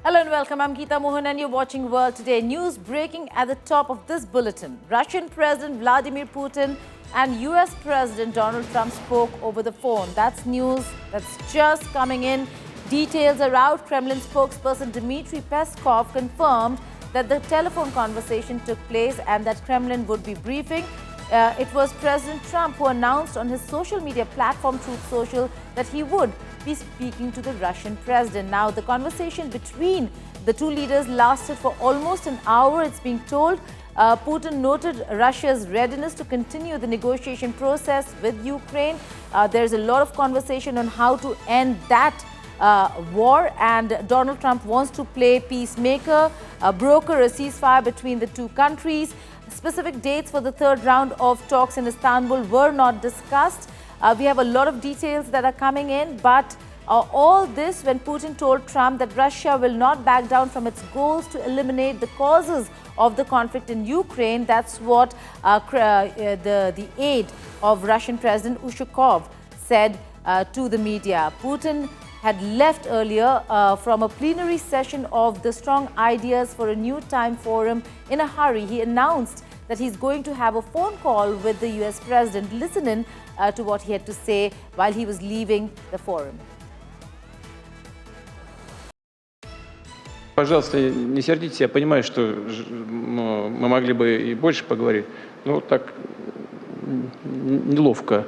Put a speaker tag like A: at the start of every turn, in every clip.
A: Hello and welcome. I'm Geeta Mohan and you're watching World Today. News breaking at the top of this bulletin. Russian President Vladimir Putin and US President Donald Trump spoke over the phone. That's news that's just coming in. Details are out. Kremlin spokesperson Dmitry Peskov confirmed that the telephone conversation took place and that Kremlin would be briefing. It was President Trump who announced on his social media platform Truth Social that he would be speaking to the Russian president. Now, the conversation between the two leaders lasted for almost an hour, it's being told. Putin noted Russia's readiness to continue the negotiation process with Ukraine. There's a lot of conversation on how to end that war, and Donald Trump wants to play peacemaker, broker a ceasefire between the two countries. Specific dates for the third round of talks in Istanbul were not discussed. We have a lot of details that are coming in, but all this when Putin told Trump that Russia will not back down from its goals to eliminate the causes of the conflict in Ukraine. That's what the aide of Russian President Ushakov said to the media. Putin had left earlier from a plenary session of the Strong Ideas for a New Time Forum in a hurry. He announced that he's going to have a phone call with the US President. Listen in to what he had to say while he was leaving the forum.
B: Пожалуйста, не сердитесь, я понимаю, что мы могли бы и больше поговорить, но так неловко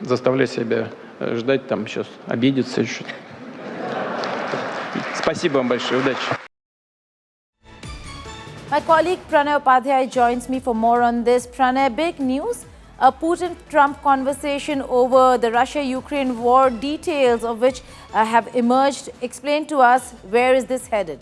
B: заставлять себя ждать, там сейчас обидеться еще. Спасибо вам большое, удачи.
A: My colleague Pranay Upadhyay joins me for more on this. Pranay, big news. A Putin-Trump conversation over the Russia-Ukraine war, details of which have emerged. Explain to us, where is this headed?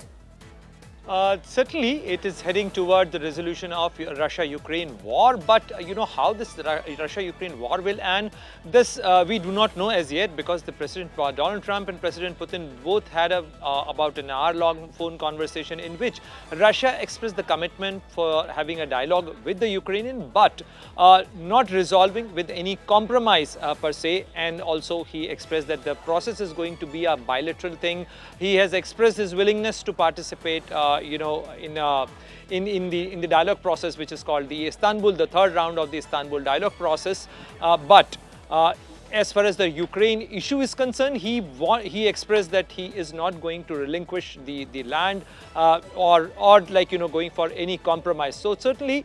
C: Certainly, it is heading toward the resolution of Russia-Ukraine war. But you know how this Russia-Ukraine war will end? This we do not know as yet, because the President Donald Trump and President Putin both had about an hour-long phone conversation in which Russia expressed the commitment for having a dialogue with the Ukrainian, but not resolving with any compromise per se. And also, he expressed that the process is going to be a bilateral thing. He has expressed his willingness to participate in the dialogue process, which is called the third round of the Istanbul dialogue process. But as far as the Ukraine issue is concerned, he expressed that he is not going to relinquish the land or going for any compromise. So certainly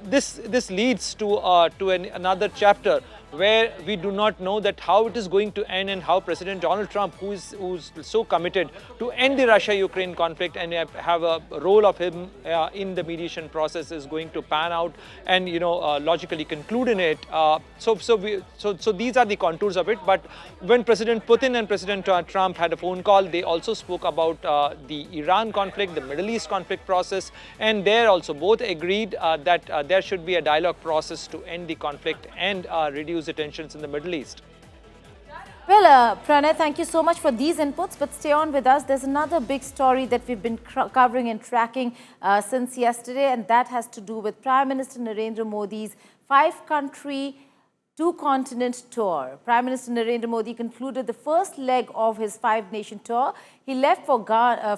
C: this leads to another chapter where we do not know that how it is going to end, and how President Donald Trump, who's so committed to end the Russia-Ukraine conflict and have a role of him in the mediation process, is going to pan out and logically conclude in it. So these are the contours of it. But when President Putin and President Trump had a phone call, they also spoke about the Iran conflict, the Middle East conflict process, and there also both agreed that there should be a dialogue process to end the conflict and reduce the tensions in the Middle East.
A: Well, Pranay, thank you so much for these inputs, but stay on with us. There's another big story that we've been covering and tracking since yesterday, and that has to do with Prime Minister Narendra Modi's 5-country, 2-continent tour. Prime Minister Narendra Modi concluded the first leg of his 5-nation tour. He left Ghana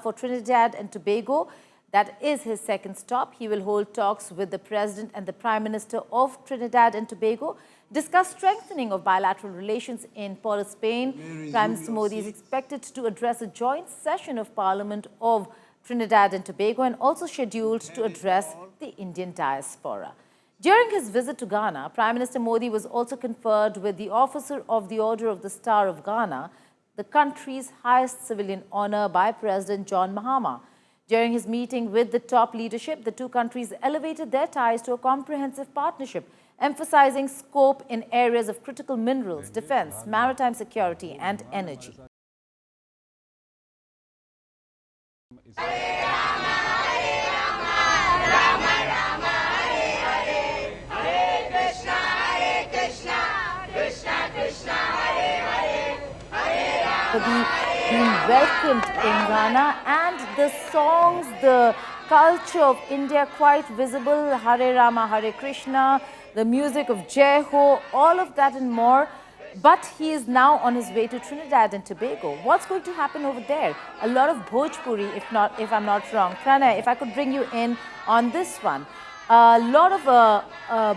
A: for Trinidad and Tobago. That is his second stop. He will hold talks with the President and the Prime Minister of Trinidad and Tobago, discuss strengthening of bilateral relations in Port of Spain. Prime Minister Modi is expected to address a joint session of Parliament of Trinidad and Tobago, and also scheduled to address the Indian diaspora. During his visit to Ghana, Prime Minister Modi was also conferred with the Officer of the Order of the Star of Ghana, the country's highest civilian honor by President John Mahama. During his meeting with the top leadership, the two countries elevated their ties to a comprehensive partnership, emphasizing scope in areas of critical minerals, defense, maritime security, and energy. Being welcomed in Ghana, and the songs, the culture of India quite visible. Hare Rama, Hare Krishna, the music of Jai Ho, all of that and more. But he is now on his way to Trinidad and Tobago. What's going to happen over there? A lot of Bhojpuri, if I'm not wrong. Pranay, if I could bring you in on this one. A lot of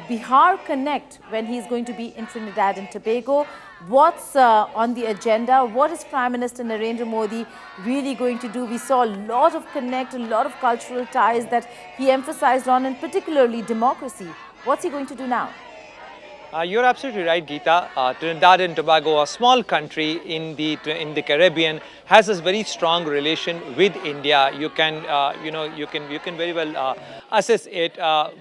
A: Bihar Connect when he's going to be in Trinidad and Tobago. What's on the agenda? What is Prime Minister Narendra Modi really going to do? We saw a lot of connect, a lot of cultural ties that he emphasized on, and particularly democracy. What's he going to do now?
C: You're absolutely right, Geeta. Trinidad and Tobago, a small country in the Caribbean, has a very strong relation with India. You can very well assess it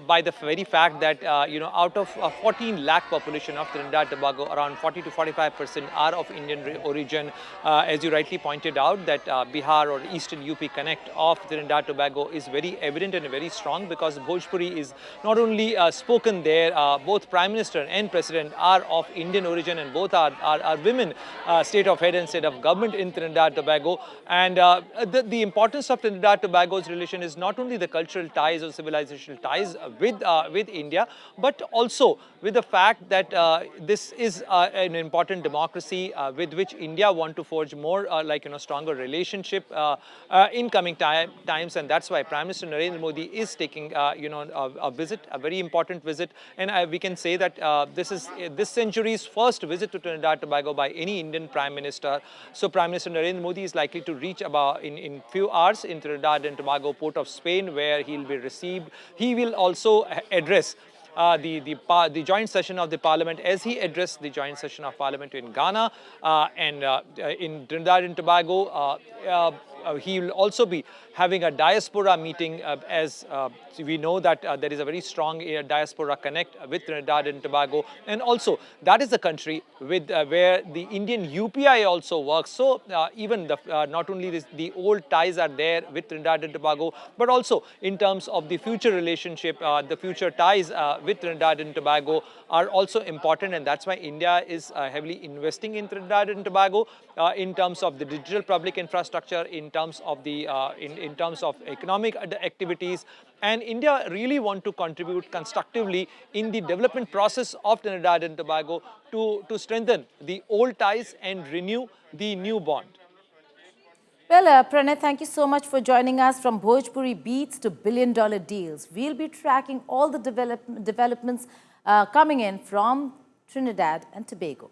C: by the very fact that out of 14 lakh population of Trinidad and Tobago, around 40 to 45% are of Indian origin. As you rightly pointed out, that Bihar or Eastern UP connect of Trinidad and Tobago is very evident and very strong, because Bhojpuri is not only spoken there. Both Prime Minister and President are of Indian origin, and both are women, state of head and state of government in Trinidad and Tobago. And the importance of Trinidad and Tobago's relation is not only the cultural ties or civilizational ties with India, but also with the fact that this is an important democracy with which India want to forge more stronger relationship in coming times. And that's why Prime Minister Narendra Modi is taking a visit, a very important visit, and we can say that this is this century's first visit to Trinidad and Tobago by any Indian Prime Minister. So Prime Minister Narendra Modi is likely to reach about in few hours in Trinidad and Tobago, port of Spain, where he'll be received. He will also address the joint session of the parliament, as he addressed the joint session of parliament in Ghana and in Trinidad and Tobago. He will also be having a diaspora meeting, as we know that there is a very strong diaspora connect with Trinidad and Tobago, and also that is the country with where the Indian UPI also works. So even not only the old ties are there with Trinidad and Tobago, but also in terms of the future relationship, the future ties with Trinidad and Tobago are also important, and that's why India is heavily investing in Trinidad and Tobago in terms of the digital public infrastructure, in terms of the in terms of economic activities. And India really want to contribute constructively in the development process of Trinidad and Tobago to strengthen the old ties and renew the new bond.
A: Well, Pranay, thank you so much for joining us. From Bhojpuri beats to billion-dollar deals, we'll be tracking all the developments coming in from Trinidad and Tobago.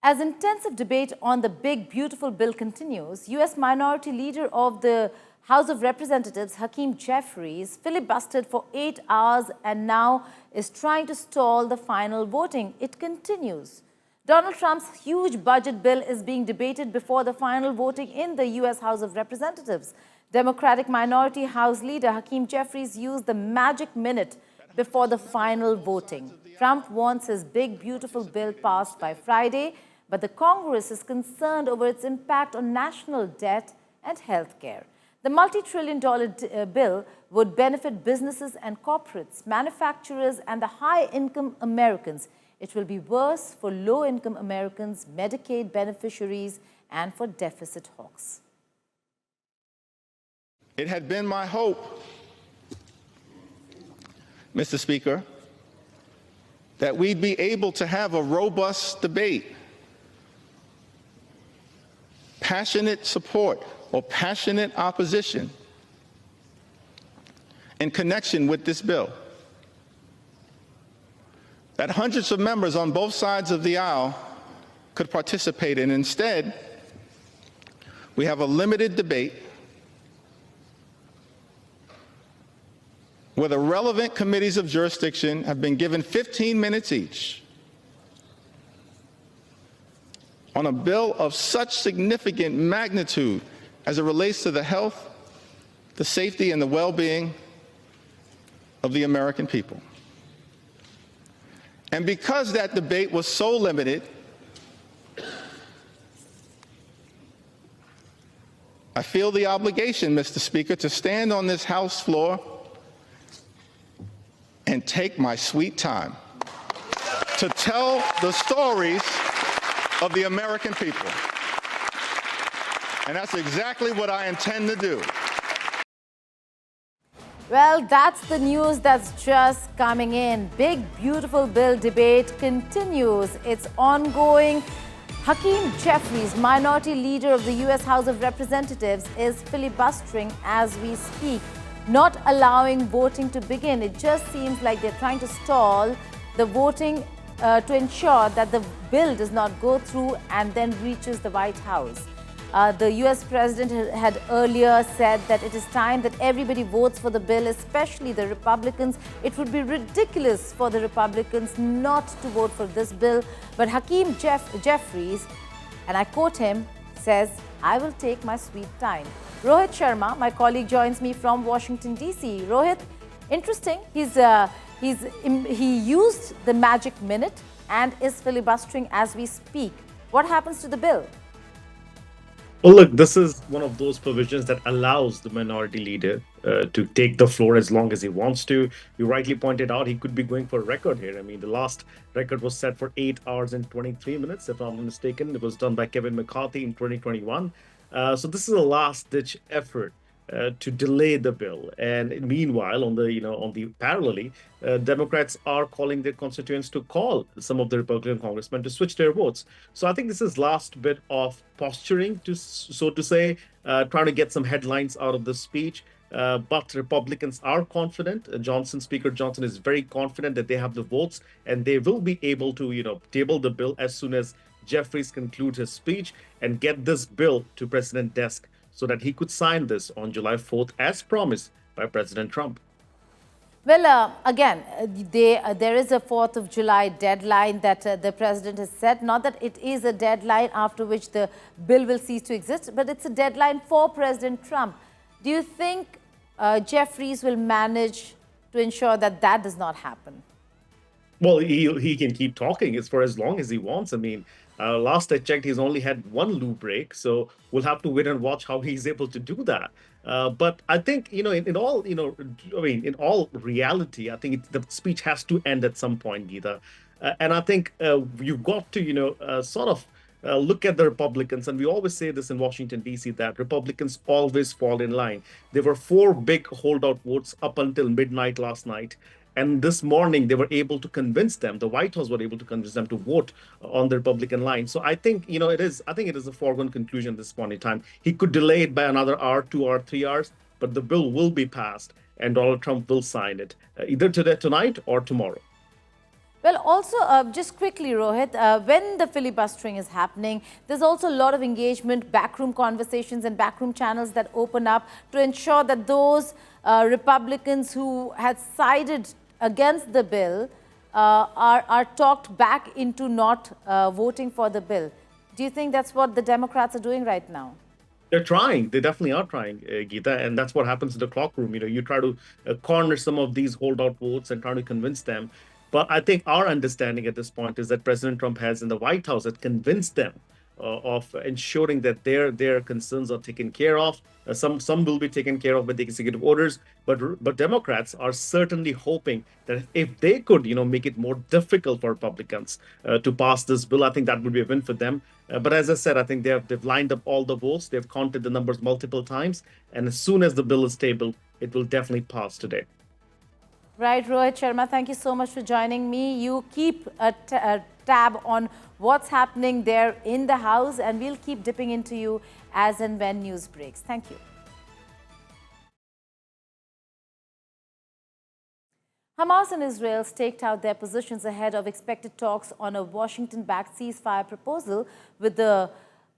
A: As intensive debate on the big, beautiful bill continues, U.S. Minority Leader of the House of Representatives, Hakeem Jeffries, filibustered for 8 hours and now is trying to stall the final voting. It continues. Donald Trump's huge budget bill is being debated before the final voting in the U.S. House of Representatives. Democratic Minority House Leader Hakeem Jeffries used the magic minute before the final voting. Trump wants his big, beautiful bill passed by Friday, but the Congress is concerned over its impact on national debt and health care. The multi-trillion-dollar bill would benefit businesses and corporates, manufacturers, and the high-income Americans. It will be worse for low-income Americans, Medicaid beneficiaries, and for deficit hawks.
D: It had been my hope, Mr. Speaker, that we'd be able to have a robust debate, passionate support or passionate opposition in connection with this bill, that hundreds of members on both sides of the aisle could participate in. Instead, we have a limited debate where the relevant committees of jurisdiction have been given 15 minutes each on a bill of such significant magnitude as it relates to the health, the safety, and the well-being of the American people. And because that debate was so limited, I feel the obligation, Mr. Speaker, to stand on this House floor and take my sweet time to tell the stories of the American people. And that's exactly what I intend to do.
A: Well, that's the news that's just coming in. Big, beautiful bill debate continues. It's ongoing. Hakeem Jeffries, minority leader of the U.S. House of Representatives, is filibustering as we speak, not allowing voting to begin. It just seems like they're trying to stall the voting to ensure that the bill does not go through and then reaches the White House. The US President had earlier said that it is time that everybody votes for the bill, especially the Republicans. It would be ridiculous for the Republicans not to vote for this bill. But Hakeem Jeffries, and I quote him, says, "I will take my sweet time." Rohit Sharma, my colleague, joins me from Washington, D.C. Rohit, interesting. He used the magic minute and is filibustering as we speak. What happens to the bill?
E: Well, look, this is one of those provisions that allows the minority leader to take the floor as long as he wants to. You rightly pointed out he could be going for a record here. I mean, the last record was set for 8 hours and 23 minutes, if I'm not mistaken. It was done by Kevin McCarthy in 2021. So this is a last-ditch effort to delay the bill. And meanwhile, on the parallelly, Democrats are calling their constituents to call some of the Republican congressmen to switch their votes. So I think this is last bit of posturing, so to say, trying to get some headlines out of the speech. But Republicans are confident. Speaker Johnson is very confident that they have the votes and they will be able to, table the bill as soon as Jeffries concludes his speech and get this bill to President's desk so that he could sign this on July 4th, as promised by President Trump.
A: Well, again, there is a 4th of July deadline that the president has set. Not that it is a deadline after which the bill will cease to exist, but it's a deadline for President Trump. Do you think Jeffries will manage to ensure that that does not happen?
E: Well, he can keep talking. It's for as long as he wants. I mean, last I checked, he's only had one loo break, so we'll have to wait and watch how he's able to do that. But I think, in all reality, I think the speech has to end at some point, Geeta. And I think you've got to, sort of look at the Republicans. And we always say this in Washington, D.C., that Republicans always fall in line. There were 4 big holdout votes up until midnight last night. And this morning, they were able to convince them, the White House were able to convince them to vote on the Republican line. So I think, it is a foregone conclusion at this point in time. He could delay it by another hour, 2 or 3 hours, but the bill will be passed and Donald Trump will sign it either tonight or tomorrow.
A: Well, also, just quickly, Rohit, when the filibustering is happening, there's also a lot of engagement, backroom conversations and backroom channels that open up to ensure that those Republicans who had sided against the bill are talked back into not voting for the bill. Do you think that's what the Democrats are doing right now?
E: They're trying. They definitely are trying, Geeta. And that's what happens in the clock room. You try to corner some of these holdout votes and try to convince them. But I think our understanding at this point is that President Trump has in the White House has convinced them of ensuring that their concerns are taken care of. Some will be taken care of by the executive orders, but Democrats are certainly hoping that if they could, make it more difficult for Republicans to pass this bill, I think that would be a win for them. But as I said, I think they've lined up all the votes, they've counted the numbers multiple times, and as soon as the bill is tabled, it will definitely pass today.
A: Right, Rohit Sharma, thank you so much for joining me. You keep a tab on what's happening there in the House, and we'll keep dipping into you as and when news breaks. Thank you. Hamas and Israel staked out their positions ahead of expected talks on a Washington-backed ceasefire proposal, with the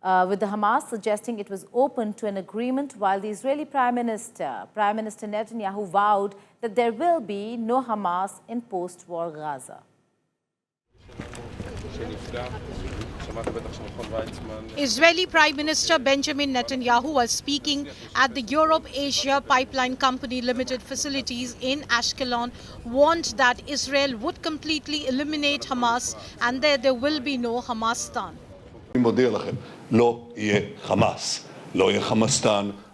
A: Hamas suggesting it was open to an agreement, while the Israeli Prime Minister Netanyahu vowed that there will be no Hamas in post-war Gaza.
F: Israeli Prime Minister Benjamin Netanyahu was speaking at the Europe-Asia Pipeline Company Limited facilities in Ashkelon, warned that Israel would completely eliminate Hamas and that there will be no Hamas-tan.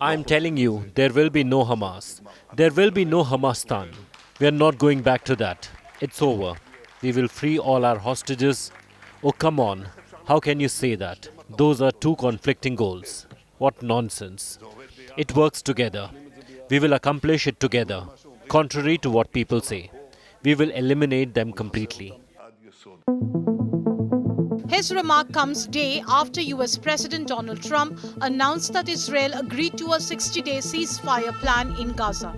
G: I'm telling you, there will be no Hamas. There will be no Hamas-tan. We are not going back to that. It's over. We will free all our hostages. Oh, come on. How can you say that? Those are 2 conflicting goals. What nonsense. It works together. We will accomplish it together. contrary to what people say. We will eliminate them completely.
F: His remark comes day after US President Donald Trump announced that Israel agreed to a 60-day ceasefire plan in Gaza.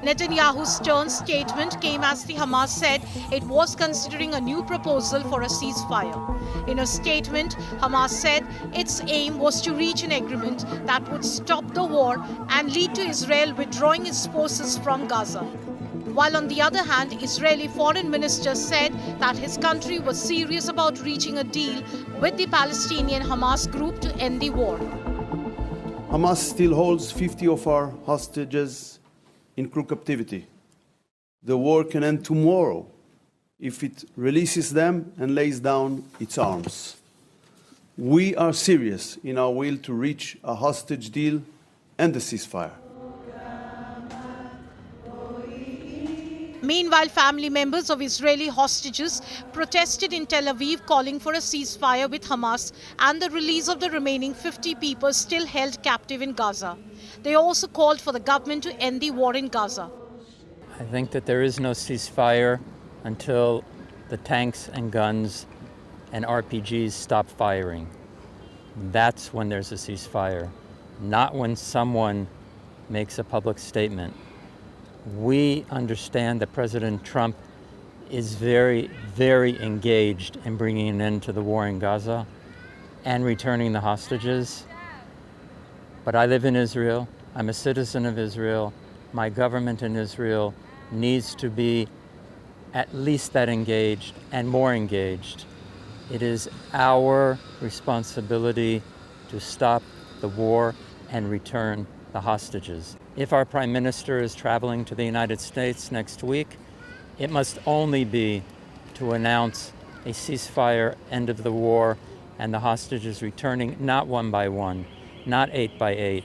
F: Netanyahu's stern statement came as the Hamas said it was considering a new proposal for a ceasefire. In a statement, Hamas said its aim was to reach an agreement that would stop the war and lead to Israel withdrawing its forces from Gaza. While on the other hand, Israeli Foreign Minister said that his country was serious about reaching a deal with the Palestinian Hamas group to end the war.
H: Hamas still holds 50 of our hostages in crew captivity. The war can end tomorrow if it releases them and lays down its arms. We are serious in our will to reach a hostage deal and a ceasefire.
F: Meanwhile, family members of Israeli hostages protested in Tel Aviv calling for a ceasefire with Hamas and the release of the remaining 50 people still held captive in Gaza. They also called for the government to end the war in Gaza.
I: I think that there is no ceasefire until the tanks and guns and RPGs stop firing. That's when there's a ceasefire, not when someone makes a public statement. We understand that President Trump is very, very engaged in bringing an end to the war in Gaza and returning the hostages. But I live in Israel. I'm a citizen of Israel. My government in Israel needs to be at least that engaged and more engaged. It is our responsibility to stop the war and return the hostages. If our Prime Minister is traveling to the United States next week, it must only be to announce a ceasefire, end of the war, and the hostages returning not one by one, not 8 by 8,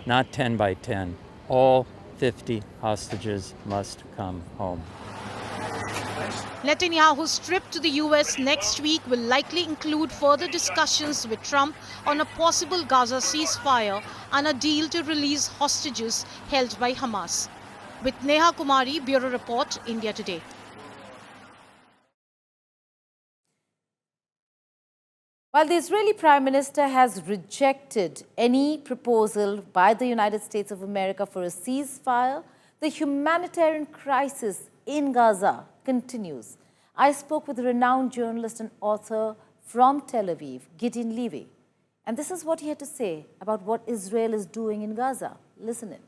I: not 10 by 10. All 50 hostages must come home.
F: Netanyahu's trip to the US next week will likely include further discussions with Trump on a possible Gaza ceasefire and a deal to release hostages held by Hamas. With Neha Kumari, Bureau Report, India Today.
A: While the Israeli Prime Minister has rejected any proposal by the United States of America for a ceasefire, the humanitarian crisis in Gaza continues. I spoke with a renowned journalist and author from Tel Aviv, Gideon Levi. And this is what he had to say about what Israel is doing in Gaza. Listen in.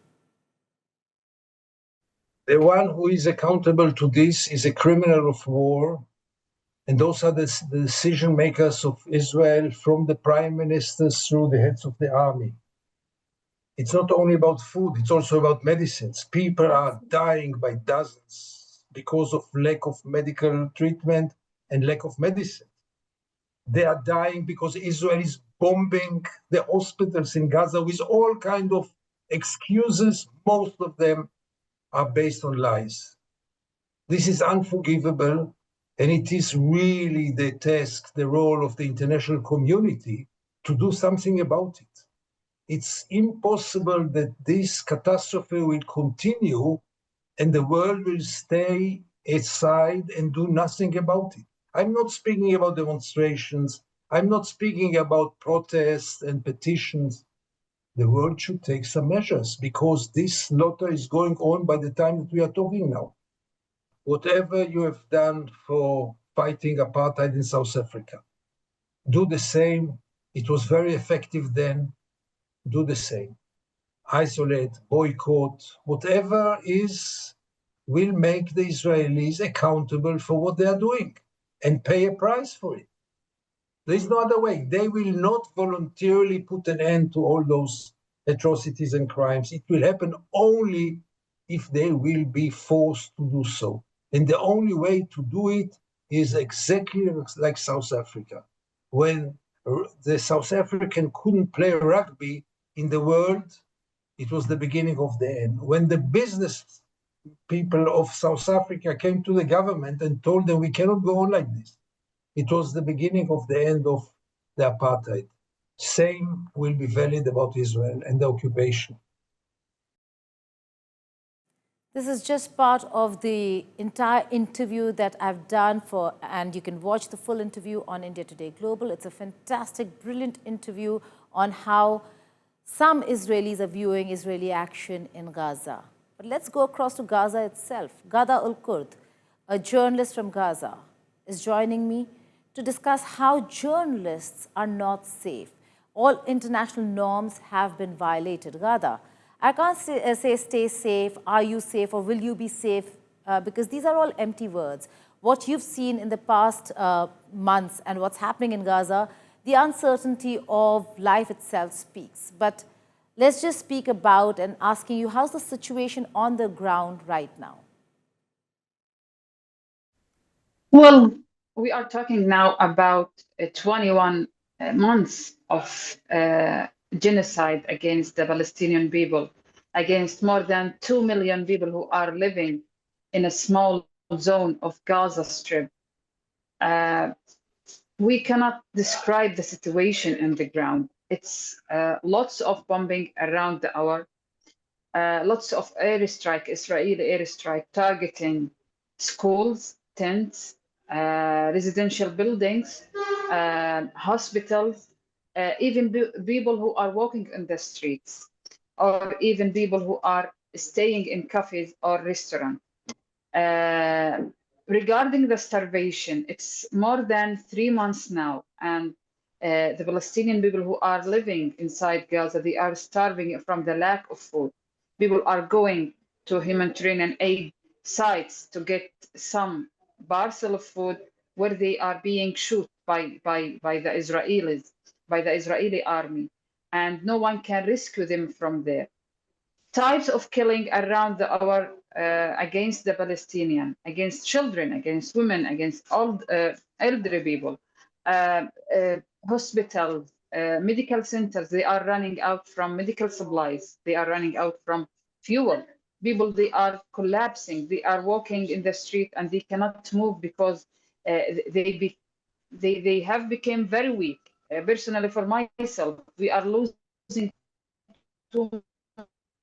J: The one who is accountable to this is a criminal of war. And those are the decision makers of Israel, from the prime ministers through the heads of the army. It's not only about food, it's also about medicines. People are dying by dozens because of lack of medical treatment and lack of medicine. They are dying because Israel is bombing the hospitals in Gaza with all kinds of excuses. Most of them are based on lies. This is unforgivable, and it is really the task, the role of the international community to do something about it. It's impossible that this catastrophe will continue and the world will stay aside and do nothing about it. I'm not speaking about demonstrations. I'm not speaking about protests and petitions. The world should take some measures, because this slaughter is going on by the time that we are talking now. Whatever you have done for fighting apartheid in South Africa, do the same. It was very effective then. Do the same. Isolate, boycott, whatever is, will make the Israelis accountable for what they are doing and pay a price for it. There is no other way. They will not voluntarily put an end to all those atrocities and crimes. It will happen only if they will be forced to do so. And the only way to do it is exactly like South Africa. When the South African couldn't play rugby in the world, it was the beginning of the end. When the business people of South Africa came to the government and told them we cannot go on like this, it was the beginning of the end of the apartheid. Same will be valid about Israel and the occupation.
A: This is just part of the entire interview that I've done for, and you can watch the full interview on India Today Global. It's a fantastic, brilliant interview on how some Israelis are viewing Israeli action in Gaza. But let's go across to Gaza itself. Ghada Ul-Kurd, a journalist from Gaza, is joining me to discuss how journalists are not safe. All international norms have been violated. Ghada, I can't say stay safe, are you safe, or will you be safe, because these are all empty words. What you've seen in the past months and what's happening in Gaza, the uncertainty of life itself speaks. But let's just speak about and asking you, how's the situation on the ground right now?
K: Well, we are talking now about 21 months of genocide against the Palestinian people, against more than 2 million people who are living in a small zone of Gaza Strip. We cannot describe the situation on the ground. It's lots of bombing around the hour, lots of airstrike, Israeli airstrike targeting schools, tents, residential buildings, hospitals, even people who are walking in the streets, or even people who are staying in cafes or restaurants. Regarding the starvation, it's more than 3 months now, and the Palestinian people who are living inside Gaza, they are starving from the lack of food. People are going to humanitarian aid sites to get some parcel of food where they are being shot by the Israelis, by the Israeli army, and no one can rescue them from there. Types of killing around the hour against the Palestinian, against children, against women, against old, elderly people, hospitals, medical centers, they are running out from medical supplies. They are running out from fuel. People, they are collapsing. They are walking in the street and they cannot move because they have become very weak. Personally, for myself, we are losing too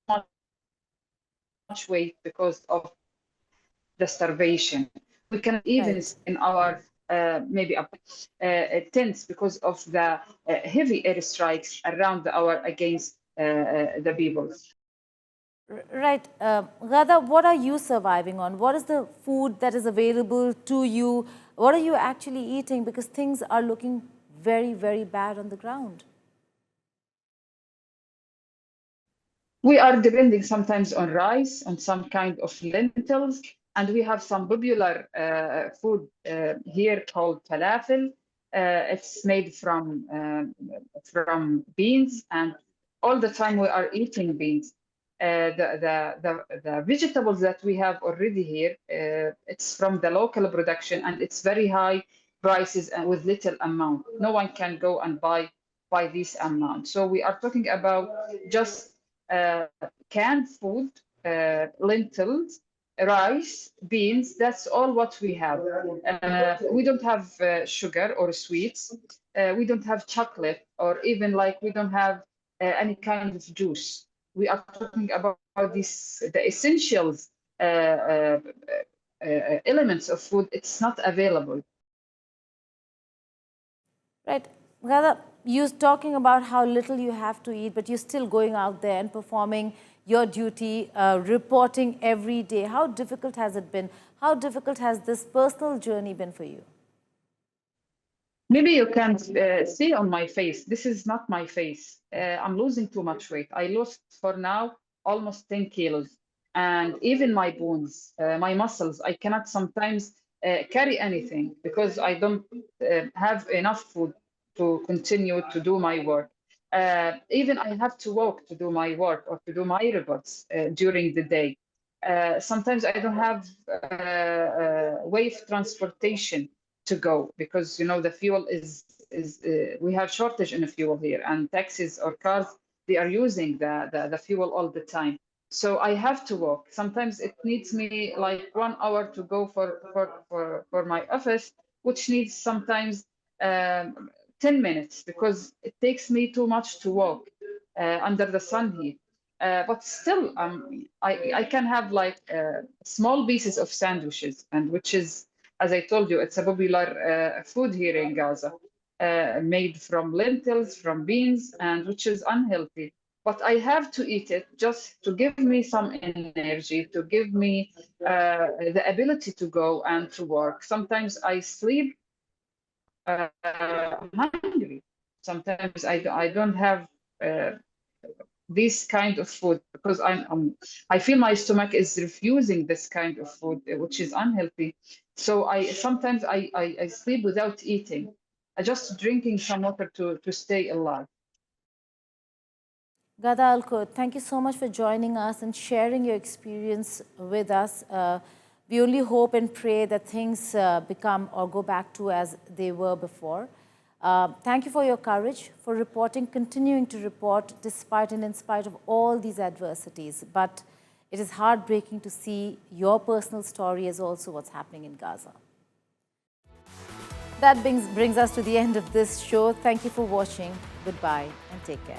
K: much weight because of the starvation. We cannot even in our maybe tents because of the heavy airstrikes around the hour against the people.
A: Right. Ghada, what are you surviving on? What is the food that is available to you? What are you actually eating? Because things are looking very, very bad on the ground.
K: We are depending sometimes on rice, on some kind of lentils, and we have some popular food here called falafel. It's made from beans, and all the time we are eating beans. The vegetables that we have already here, it's from the local production, and it's very high prices and with little amount. No one can go and buy this amount. So we are talking about just canned food, lentils, rice, beans. That's all what we have. We don't have sugar or sweets. We don't have chocolate, or even like we don't have any kind of juice. We are talking about the essentials elements of food. It's not available.
A: Right. Ghada, you're talking about how little you have to eat, but you're still going out there and performing your duty, reporting every day. How difficult has it been? How difficult has this personal journey been for you?
K: Maybe you can see on my face, this is not my face. I'm losing too much weight. I lost for now almost 10 kilos. And even my bones, my muscles, I cannot sometimes carry anything because I don't have enough food to continue to do my work. Even I have to walk to do my work or to do my reports during the day. Sometimes I don't have way of transportation to go because the fuel is we have shortage in the fuel here, and taxis or cars, they are using the fuel all the time. So I have to walk. Sometimes it needs me like 1 hour to go for my office, which needs sometimes 10 minutes because it takes me too much to walk under the sun heat. But still, I can have like small pieces of sandwiches, and which is, as I told you, it's a popular food here in Gaza, made from lentils, from beans, and which is unhealthy. But I have to eat it just to give me some energy, to give me the ability to go and to work. Sometimes I sleep hungry. Sometimes I don't have this kind of food because I feel my stomach is refusing this kind of food, which is unhealthy. So sometimes I sleep without eating. I just drinking some water to stay alive.
A: Gada Alkut, thank you so much for joining us and sharing your experience with us. We only hope and pray that things become or go back to as they were before. Thank you for your courage, for reporting, continuing to report despite and in spite of all these adversities. But it is heartbreaking to see your personal story as also what's happening in Gaza. That brings us to the end of this show. Thank you for watching. Goodbye and take care.